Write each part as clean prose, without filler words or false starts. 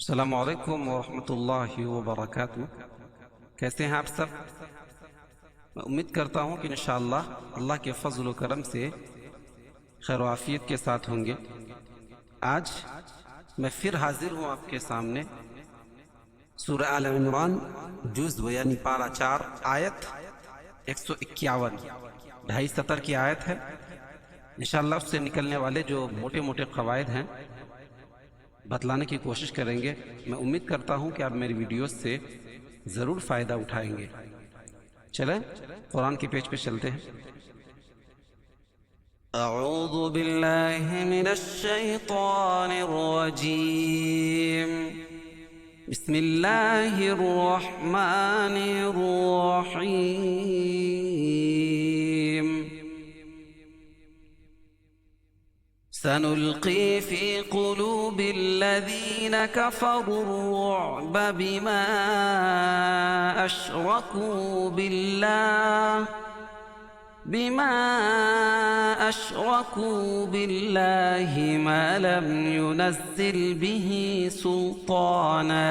السلام علیکم ورحمۃ اللہ وبرکاتہ۔ کیسے ہیں آپ سب؟ میں امید کرتا ہوں کہ انشاءاللہ اللہ کے فضل و کرم سے خیر و عافیت کے ساتھ ہوں گے۔ آج میں پھر حاضر ہوں آپ کے سامنے سورہ آل عمران جزء یعنی پارہ 4 آیت 151 270 کی آیت ہے۔ انشاءاللہ اس سے نکلنے والے جو موٹے موٹے قواعد ہیں بتلانے کی کوشش کریں گے۔ میں امید کرتا ہوں کہ آپ میری ویڈیوز سے ضرور فائدہ اٹھائیں گے۔ چلیں قرآن کے پیج پہ چلتے ہیں۔ اعوذ باللہ من الشیطان الرجیم، بسم اللہ الرحمن الرحیم۔ سنلقي في قلوب الذين كفروا الرعب بما أشركوا بالله ما لم ينزل به سلطانا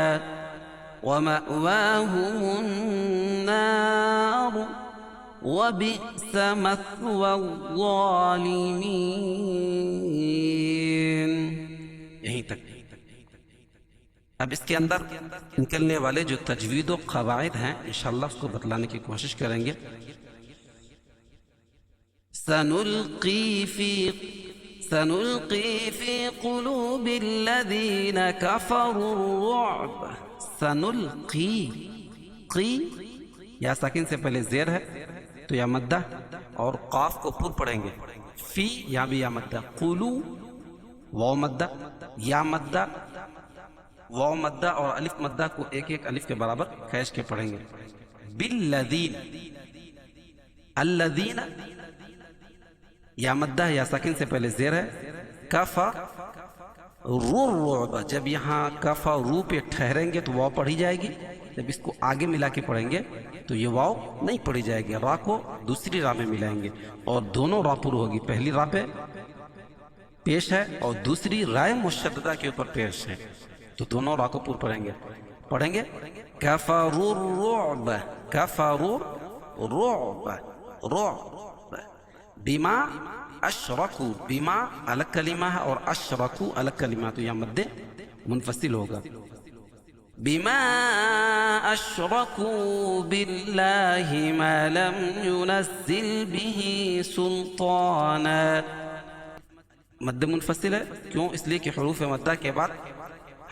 ومأواهم النار وبئس مثوى الظالمين۔ یہیں تک۔ اب اس کے اندر نکلنے والے جو تجوید و قواعد ہیں انشاءاللہ اس کو بتلانے کی کوشش کریں گے۔ سنلقي في قلوب الذين كفروا الرعب۔ سنلقي، قی یا ساکن سے پہلے زیر ہے تو یا مدہ اور قاف کو پر پڑھیں گے۔ فی یہاں بھی یا مدہ، قلو واو مدہ، یا مدہ، واو مدہ اور الف مدہ کو ایک ایک الف کے برابر کھینچ کے پڑھیں گے۔ بالذین، الذین یا مدہ یا ساکن سے پہلے زیر ہے۔ کفر الرعب، جب یہاں کفر رو پہ ٹھہریں گے تو واو پڑھی جائے گی، جب اس کو آگے ملا کے پڑھیں گے تو یہ واو نہیں پڑھی جائے گی، را کو دوسری را میں ملائیں گے اور دونوں را پر ہوگی، پہلی را پہ پیش ہے اور دوسری رائے مشددہ کے اوپر پیش ہے، تو دونوں را کو پر پڑھیں گے۔ کفروا الرعب، کفروا الرعب، رعب بما اشرکوا، بما الگ کلمہ ہے اور اشرکوا الگ کلمہ، تو یہاں مد منفصل ہوگا۔ بما اشركوا بالله ما لم ينزل به سلطانا، مد منفصل ہے، کیوں؟ اس لیے کہ حروف مدہ کے بعد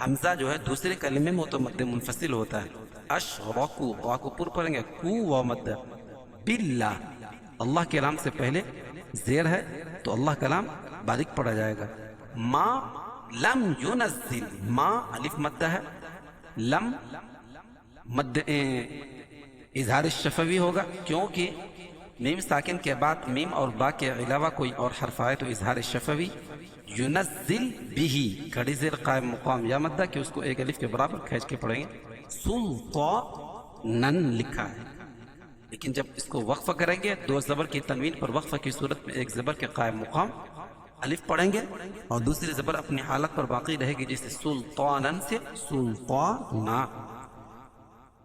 حمزہ جو ہے دوسرے کلمے میں تو مد منفصل ہوتا ہے۔ اشرکوا، را کو پر پڑھیں گے، کو و مد، باللہ اللہ کے نام سے پہلے زیر ہے تو اللہ کا نام باریک پڑھا جائے گا۔ ما لم ينزل، ما الف مدہ ہے، لم مد اظہار الشفوی ہوگا، کیونکہ میم ساکن کے بعد میم اور با کے علاوہ کوئی اور حرف آئے تو اظہار الشفوی۔ ينزل به، کھڑی زیر قائم مقام یا مدہ کہ اس کو ایک الف کے برابر کھینچ کے پڑھیں گے۔ سلطانن لکھا ہے، لیکن جب اس کو وقف کریں گے دو زبر کی تنوین پر وقفہ کی صورت میں ایک زبر کے قائم مقام الف پڑھیں گے اور دوسری زبر اپنی حالت پر باقی رہے گی، جیسے سلطانن سے سلطانا۔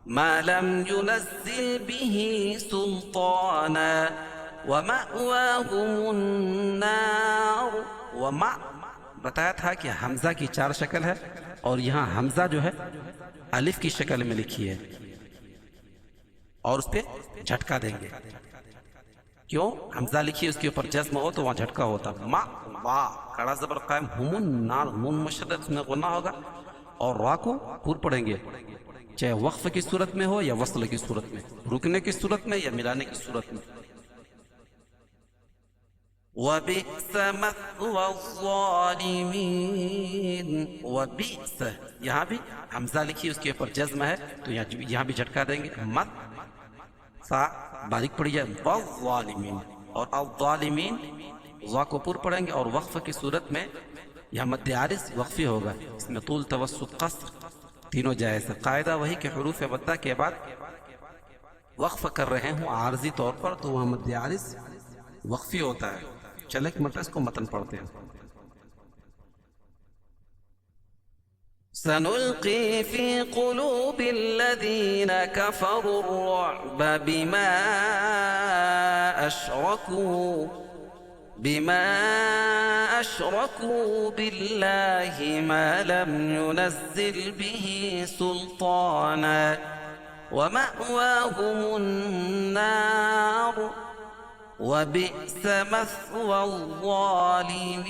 ما لم ينزل به سلطانا ومأواهم النار، وما بتایا تھا کہ حمزہ کی 4 شکل ہے اور یہاں حمزہ جو ہے الف کی شکل میں لکھی ہے اور اس پہ جھٹکا دیں گے، کیوں؟ حمزہ لکھی اس کے اوپر جزم ہو تو وہاں جھٹکا ہوتا۔ ما وا کڑا زبر قائم، ہم النار، نون مشدد میں غنہ ہوگا اور را کو پر پڑھیں گے، چاہے وقف کی صورت میں ہو یا وصل کی صورت میں، رکنے کی صورت میں یا ملانے کی صورت میں۔ وَبِئْسَ مَثْوَى الظَّالِمِينَ، وَبِئْسَ یہاں بھی حمزہ لکھی اس کے اوپر جزم ہے تو یہاں بھی جھٹکا دیں گے، مت سا باریک پڑی جائے، والظالمین، اور الظالمین وا کو پر پڑھیں گے اور وقف کی صورت میں یہاں مد عارض وقفی ہوگا، اس میں طول توسط قصر تینوں جائز ہے۔ قاعدہ وہی کہ حروف مدہ کے بعد وقف کر رہے ہوں عارضی طور پر تو وہاں مد عارض وقفی ہوتا ہے۔ چلیں ایک مرتبہ اس کو متن پڑھتے ہیں۔ سنلقي في قلوب الذين كفروا الرعب بما أشركوا بالله ما لم ينزل به سلطانا ومأواهم النار وبئس مثوى الظالمين.